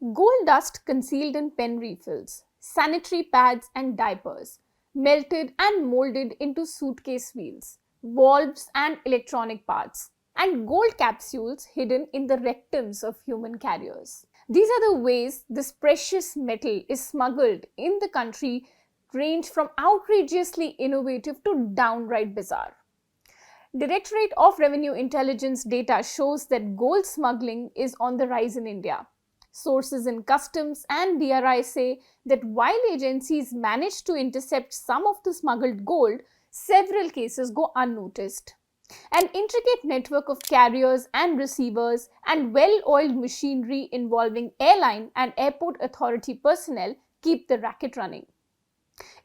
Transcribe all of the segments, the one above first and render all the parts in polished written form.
Gold dust concealed in pen refills, sanitary pads and diapers, melted and molded into suitcase wheels, valves and electronic parts, and gold capsules hidden in the rectums of human carriers. These are the ways this precious metal is smuggled in the country, range from outrageously innovative to downright bizarre. Directorate of Revenue Intelligence data shows that gold smuggling is on the rise in India. Sources in customs and DRI say that while agencies manage to intercept some of the smuggled gold, several cases go unnoticed. An intricate network of carriers and receivers and well-oiled machinery involving airline and airport authority personnel keep the racket running.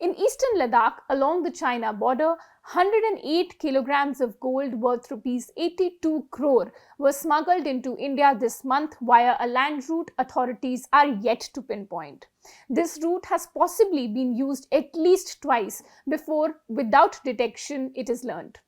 In eastern Ladakh, along the China border, 108 kilograms of gold worth rupees 82 crore were smuggled into India this month via a land route authorities are yet to pinpoint. This route has possibly been used at least twice before, without detection, it is learned.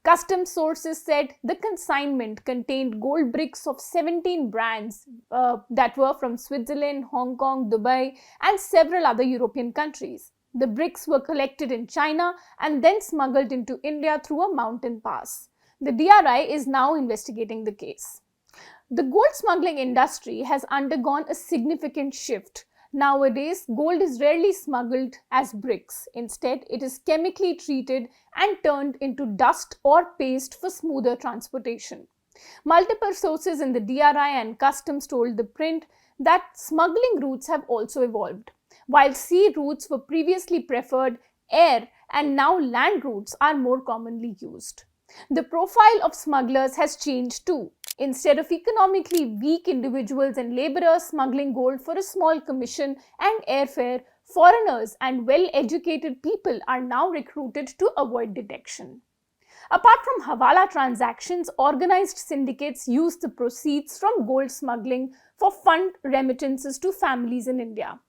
Customs sources said the consignment contained gold bricks of 17 brands that were from Switzerland, Hong Kong, Dubai, and several other European countries. The bricks were collected in China and then smuggled into India through a mountain pass. The DRI is now investigating the case. The gold smuggling industry has undergone a significant shift. Nowadays, gold is rarely smuggled as bricks. Instead, it is chemically treated and turned into dust or paste for smoother transportation. Multiple sources in the DRI and customs told ThePrint that smuggling routes have also evolved. While sea routes were previously preferred, air and now land routes are more commonly used. The profile of smugglers has changed too. Instead of economically weak individuals and laborers smuggling gold for a small commission and airfare, foreigners and well-educated people are now recruited to avoid detection. Apart from Hawala transactions, organized syndicates use the proceeds from gold smuggling for fund remittances to families in India.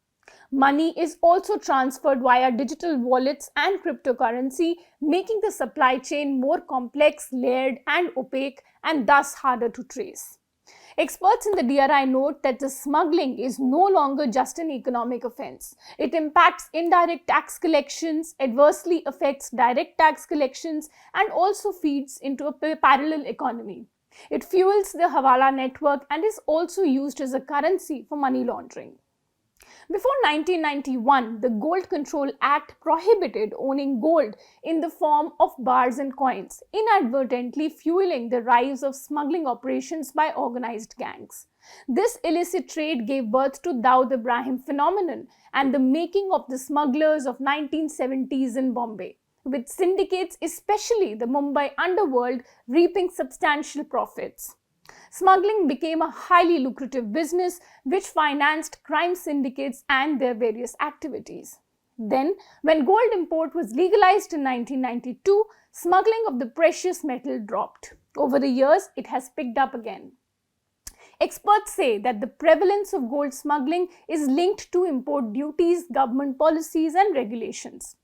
Money is also transferred via digital wallets and cryptocurrency, making the supply chain more complex, layered, and opaque, and thus harder to trace. Experts in the DRI note that the smuggling is no longer just an economic offense. It impacts indirect tax collections, adversely affects direct tax collections, and also feeds into a parallel economy. It fuels the Hawala network and is also used as a currency for money laundering. Before 1991, the Gold Control Act prohibited owning gold in the form of bars and coins, inadvertently fueling the rise of smuggling operations by organized gangs. This illicit trade gave birth to Dawood Ibrahim phenomenon and the making of the smugglers of 1970s in Bombay, with syndicates, especially the Mumbai underworld, reaping substantial profits. Smuggling became a highly lucrative business which financed crime syndicates and their various activities. Then, when gold import was legalized in 1992, smuggling of the precious metal dropped. Over the years, it has picked up again. Experts say that the prevalence of gold smuggling is linked to import duties, government policies, and regulations.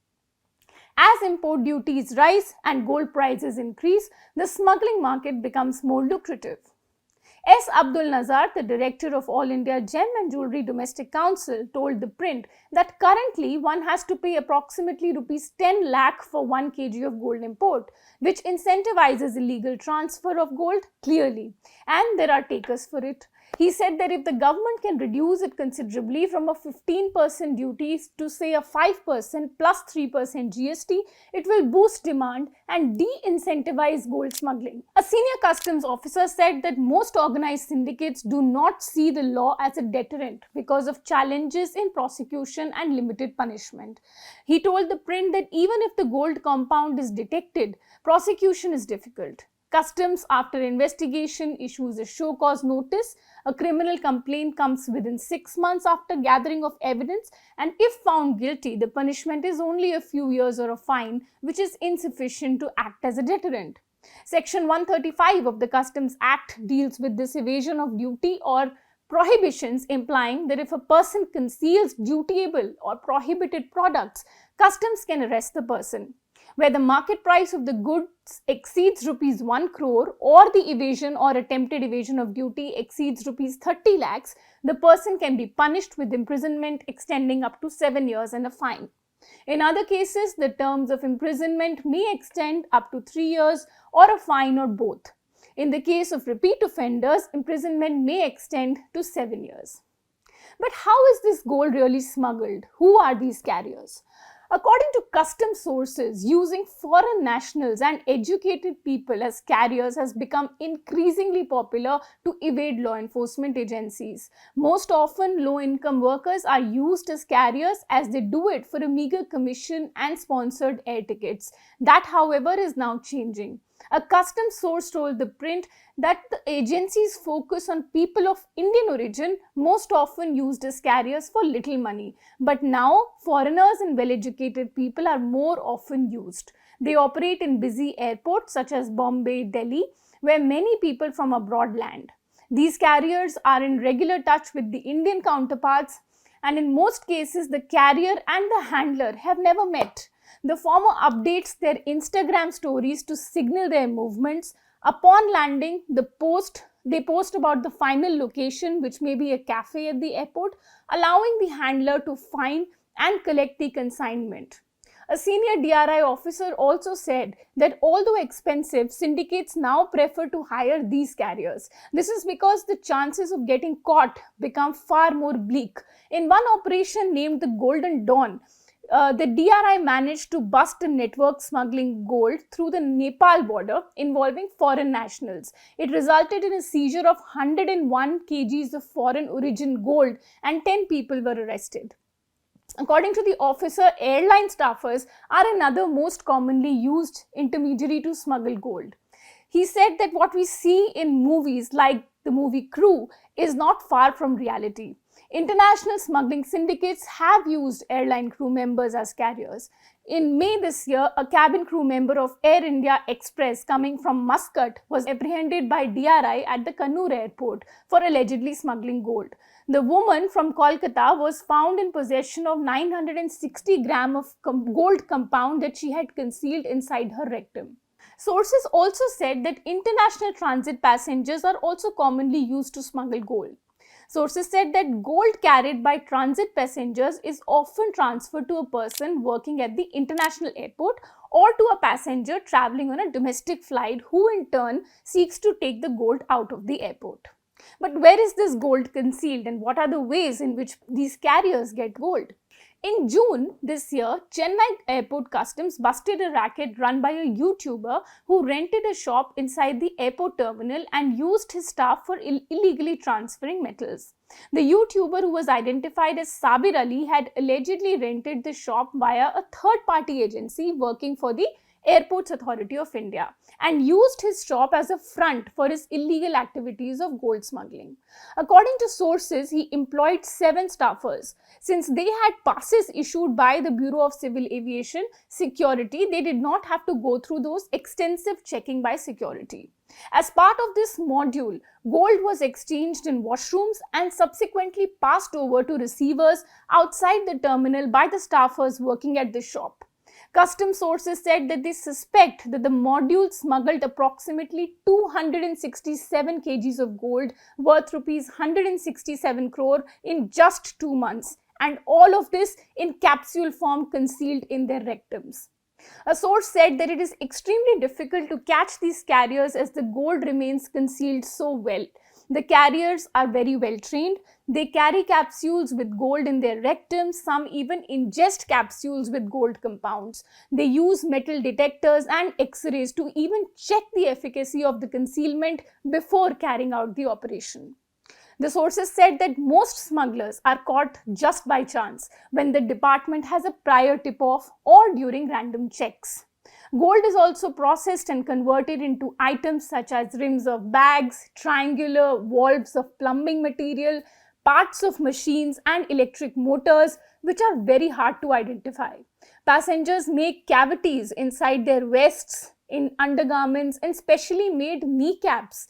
As import duties rise and gold prices increase, the smuggling market becomes more lucrative. S. Abdul Nazar, the director of All India Gem and Jewellery Domestic Council, told ThePrint that currently one has to pay approximately rupees 10 lakh for 1 kg of gold import, which incentivizes illegal transfer of gold clearly, and there are takers for it. He said that if the government can reduce it considerably from a 15% duty to say a 5% plus 3% GST, it will boost demand and de-incentivize gold smuggling. A senior customs officer said that most organized syndicates do not see the law as a deterrent because of challenges in prosecution and limited punishment. He told ThePrint that even if the gold compound is detected, prosecution is difficult. Customs, after investigation, issues a show cause notice. A criminal complaint comes within 6 months after gathering of evidence, and if found guilty, the punishment is only a few years or a fine, which is insufficient to act as a deterrent. Section 135 of the Customs Act deals with this evasion of duty or prohibitions, implying that if a person conceals dutiable or prohibited products, customs can arrest the person. where the market price of the goods exceeds rupees 1 crore or the evasion or attempted evasion of duty exceeds rupees 30 lakhs, the person can be punished with imprisonment extending up to 7 years and a fine. In other cases, the terms of imprisonment may extend up to 3 years or a fine or both. In the case of repeat offenders, imprisonment may extend to 7 years. But how is this gold really smuggled? Who are these carriers? According to custom sources, using foreign nationals and educated people as carriers has become increasingly popular to evade law enforcement agencies. Most often, low-income workers are used as carriers as they do it for a meager commission and sponsored air tickets. That, however, is now changing. A custom source told ThePrint that the agencies focus on people of Indian origin, most often used as carriers for little money. But now, foreigners and well-educated people are more often used. They operate in busy airports such as Bombay, Delhi, where many people from abroad land. These carriers are in regular touch with the Indian counterparts, and in most cases, the carrier and the handler have never met. The former updates their Instagram stories to signal their movements. Upon landing, they post about the final location, which may be a cafe at the airport, allowing the handler to find and collect the consignment. A senior DRI officer also said that although expensive, syndicates now prefer to hire these carriers. This is because the chances of getting caught become far more bleak. In one operation named the Golden Dawn, the DRI managed to bust a network smuggling gold through the Nepal border involving foreign nationals. It resulted in a seizure of 101 kgs of foreign origin gold and 10 people were arrested. According to the officer, airline staffers are another most commonly used intermediary to smuggle gold. He said that what we see in movies like the movie Crew is not far from reality. International smuggling syndicates have used airline crew members as carriers. In May this year, a cabin crew member of Air India Express coming from Muscat was apprehended by DRI at the Kannur airport for allegedly smuggling gold. The woman from Kolkata was found in possession of 960 grams of gold compound that she had concealed inside her rectum. Sources also said that international transit passengers are also commonly used to smuggle gold. Sources said that gold carried by transit passengers is often transferred to a person working at the international airport or to a passenger traveling on a domestic flight who in turn seeks to take the gold out of the airport. But where is this gold concealed and what are the ways in which these carriers get gold? In June this year, Chennai Airport Customs busted a racket run by a YouTuber who rented a shop inside the airport terminal and used his staff for illegally transferring metals. The YouTuber, who was identified as Sabir Ali, had allegedly rented the shop via a third-party agency working for the Airports Authority of India and used his shop as a front for his illegal activities of gold smuggling. According to sources, he employed 7 staffers. Since they had passes issued by the Bureau of Civil Aviation Security, they did not have to go through those extensive checking by security. As part of this module, gold was exchanged in washrooms and subsequently passed over to receivers outside the terminal by the staffers working at the shop. Custom sources said that they suspect that the module smuggled approximately 267 kgs of gold worth rupees 167 crore in just 2 months, and all of this in capsule form concealed in their rectums. A source said that it is extremely difficult to catch these carriers as the gold remains concealed so well. The carriers are very well trained. They carry capsules with gold in their rectums. Some even ingest capsules with gold compounds. They use metal detectors and X-rays to even check the efficacy of the concealment before carrying out the operation. The sources said that most smugglers are caught just by chance when the department has a prior tip-off or during random checks. Gold is also processed and converted into items such as rims of bags, triangular valves of plumbing material, parts of machines and electric motors, which are very hard to identify. Passengers make cavities inside their vests, in undergarments and specially made kneecaps.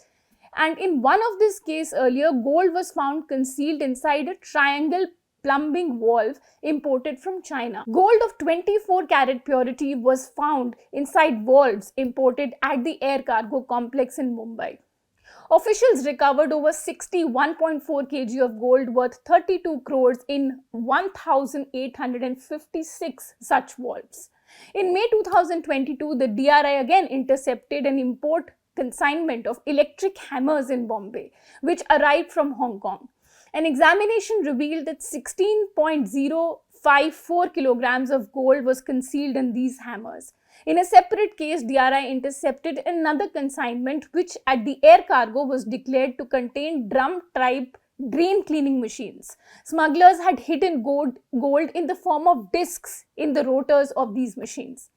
And in one of this case earlier, gold was found concealed inside a triangle plumbing valve imported from China. Gold of 24 carat purity was found inside valves imported at the air cargo complex in Mumbai. Officials recovered over 61.4 kg of gold worth 32 crores in 1,856 such valves. In May 2022, the DRI again intercepted an import consignment of electric hammers in Bombay, which arrived from Hong Kong. An examination revealed that 16.054 kilograms of gold was concealed in these hammers. In a separate case, DRI intercepted another consignment which at the air cargo was declared to contain drum-type drain cleaning machines. Smugglers had hidden gold in the form of discs in the rotors of these machines.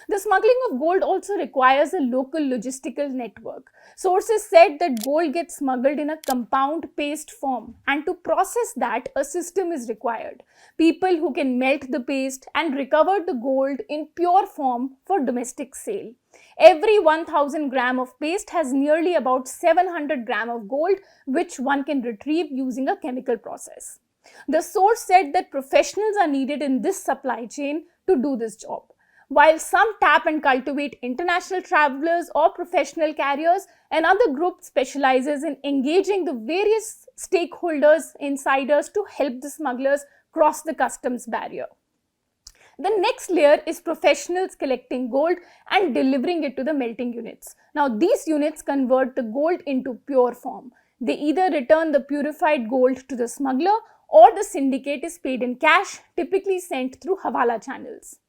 The smuggling of gold also requires a local logistical network. Sources said that gold gets smuggled in a compound paste form, and to process that, a system is required. People who can melt the paste and recover the gold in pure form for domestic sale. Every 1000 gram of paste has nearly about 700 gram of gold, which one can retrieve using a chemical process. The source said that professionals are needed in this supply chain to do this job. While some tap and cultivate international travelers or professional carriers, another group specializes in engaging the various stakeholders, insiders, to help the smugglers cross the customs barrier. The next layer is professionals collecting gold and delivering it to the melting units. Now, these units convert the gold into pure form. They either return the purified gold to the smuggler, or the syndicate is paid in cash, typically sent through Hawala channels.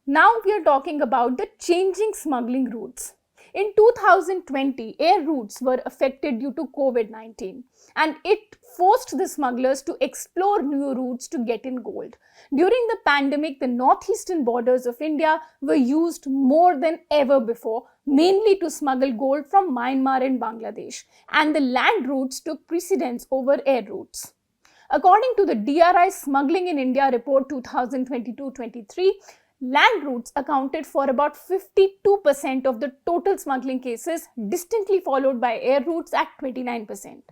Now we are talking about the changing smuggling routes. In 2020, air routes were affected due to COVID-19, and it forced the smugglers to explore new routes to get in gold. During the pandemic, the northeastern borders of India were used more than ever before, mainly to smuggle gold from Myanmar and Bangladesh, and the land routes took precedence over air routes. According to the DRI Smuggling in India Report 2022-23, land routes accounted for about 52% of the total smuggling cases, distantly followed by air routes at 29%.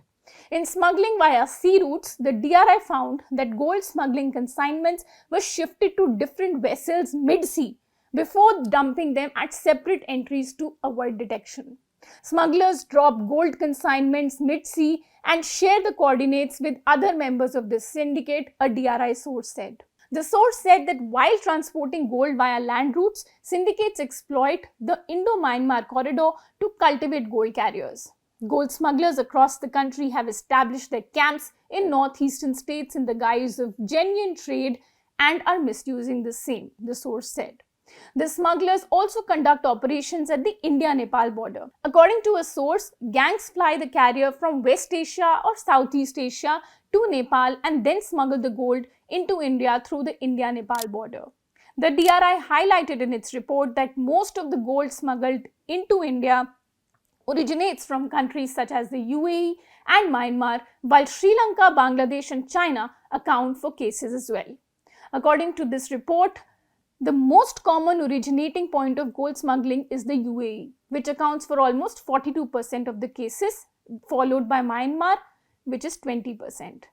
In smuggling via sea routes, the DRI found that gold smuggling consignments were shifted to different vessels mid-sea before dumping them at separate entries to avoid detection. Smugglers drop gold consignments mid-sea and share the coordinates with other members of the syndicate, a DRI source said. The source said that while transporting gold via land routes, syndicates exploit the Indo-Myanmar corridor to cultivate gold carriers. Gold smugglers across the country have established their camps in northeastern states in the guise of genuine trade and are misusing the same, the source said. The smugglers also conduct operations at the India-Nepal border. According to a source, gangs fly the carrier from West Asia or Southeast Asia to Nepal and then smuggle the gold into India through the India-Nepal border. The DRI highlighted in its report that most of the gold smuggled into India originates from countries such as the UAE and Myanmar, while Sri Lanka, Bangladesh and China account for cases as well. According to this report, the most common originating point of gold smuggling is the UAE, which accounts for almost 42% of the cases, followed by Myanmar, which is 20%.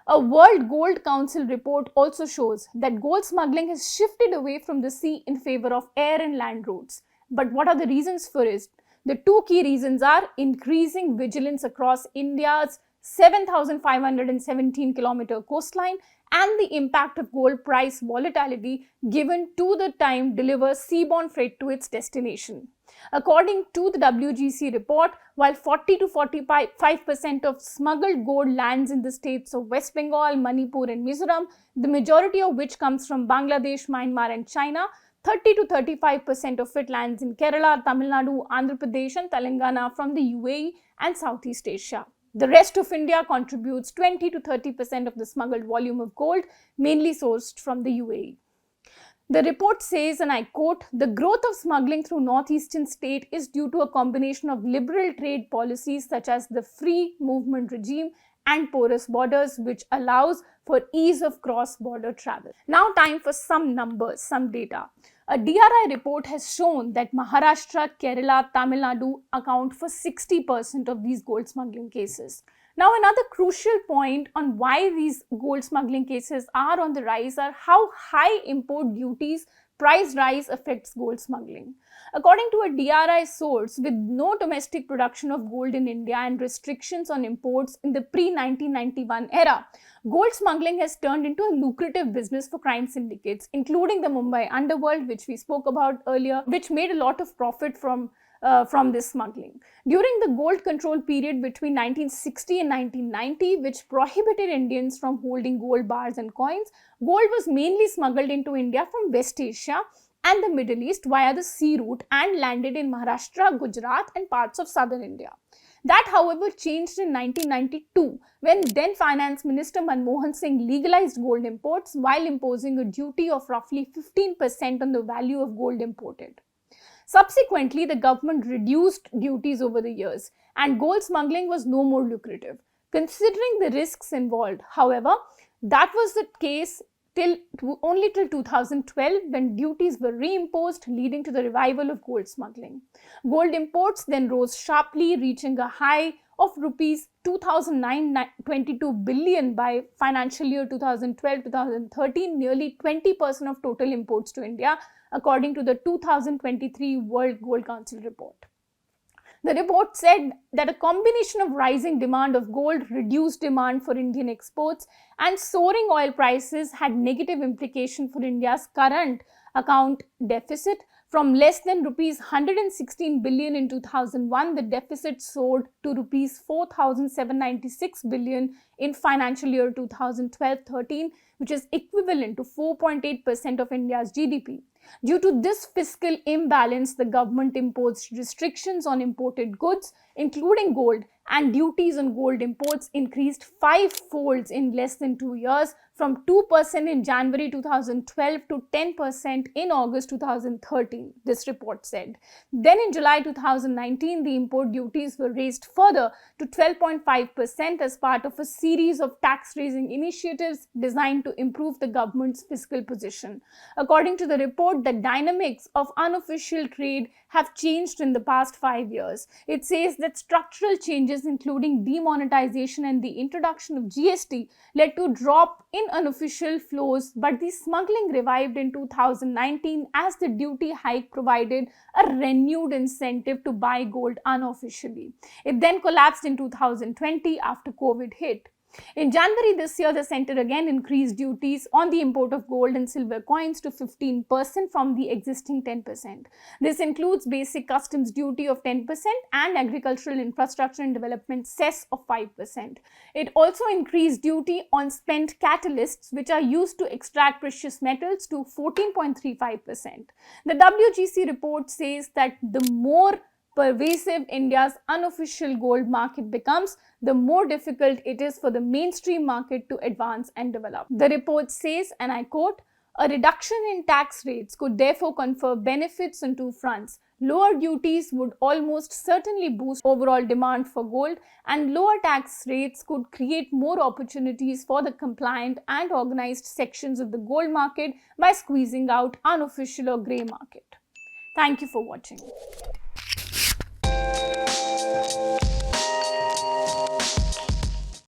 A World Gold Council report also shows that gold smuggling has shifted away from the sea in favor of air and land routes. But what are the reasons for it? The two key reasons are increasing vigilance across India's 7,517 kilometer coastline and the impact of gold price volatility given to the time delivers seaborne freight to its destination. According to the WGC report, while 40 to 45% of smuggled gold lands in the states of West Bengal, Manipur and Mizoram, the majority of which comes from Bangladesh, Myanmar and China, 30 to 35% of it lands in Kerala, Tamil Nadu, Andhra Pradesh and Telangana from the UAE and Southeast Asia. The rest of India contributes 20 to 30% of the smuggled volume of gold, mainly sourced from the UAE. The report says, and I quote, "The growth of smuggling through northeastern state is due to a combination of liberal trade policies such as the free movement regime and porous borders, which allows for ease of cross-border travel." Now time for some numbers, some data. A DRI report has shown that Maharashtra, Kerala, Tamil Nadu account for 60% of these gold smuggling cases. Now, another crucial point on why these gold smuggling cases are on the rise are how high import duties price rise affects gold smuggling. According to a DRI source, with no domestic production of gold in India and restrictions on imports in the pre-1991 era, gold smuggling has turned into a lucrative business for crime syndicates, including the Mumbai underworld, which we spoke about earlier, which made a lot of profit from this smuggling. During the gold control period between 1960 and 1990, which prohibited Indians from holding gold bars and coins, gold was mainly smuggled into India from West Asia and the Middle East via the sea route and landed in Maharashtra, Gujarat, and parts of southern India. That, however, changed in 1992 when then Finance Minister Manmohan Singh legalized gold imports while imposing a duty of roughly 15% on the value of gold imported. Subsequently, the government reduced duties over the years, and gold smuggling was no more lucrative. Considering the risks involved, however, that was the case only till 2012 when duties were reimposed, leading to the revival of gold smuggling. Gold imports then rose sharply, reaching a high of rupees 2,922 billion by financial year 2012-2013, nearly 20% of total imports to India, according to the 2023 World Gold Council report. The report said that a combination of rising demand of gold, reduced demand for Indian exports, and soaring oil prices had negative implications for India's current account deficit. From less than rupees 116 billion in 2001, the deficit soared to rupees 4,796 billion in financial year 2012-13, which is equivalent to 4.8% of India's GDP. Due to this fiscal imbalance, the government imposed restrictions on imported goods, including gold, and duties on gold imports increased five-folds in less than 2 years, from 2% in January 2012 to 10% in August 2013, this report said. Then in July 2019, the import duties were raised further to 12.5% as part of a series of tax-raising initiatives designed to improve the government's fiscal position. According to the report, the dynamics of unofficial trade have changed in the past 5 years. It says that structural changes, including demonetization and the introduction of GST, led to a drop in unofficial flows, but the smuggling revived in 2019 as the duty hike provided a renewed incentive to buy gold unofficially. It then collapsed in 2020 after COVID hit. In January this year, the centre again increased duties on the import of gold and silver coins to 15% from the existing 10%. This includes basic customs duty of 10% and agricultural infrastructure and development cess of 5%. It also increased duty on spent catalysts, which are used to extract precious metals, to 14.35%. The WGC report says that the more pervasive India's unofficial gold market becomes, the more difficult it is for the mainstream market to advance and develop. The report says, and I quote, "A reduction in tax rates could therefore confer benefits on two fronts. Lower duties would almost certainly boost overall demand for gold, and lower tax rates could create more opportunities for the compliant and organized sections of the gold market by squeezing out unofficial or grey market." Thank you for watching.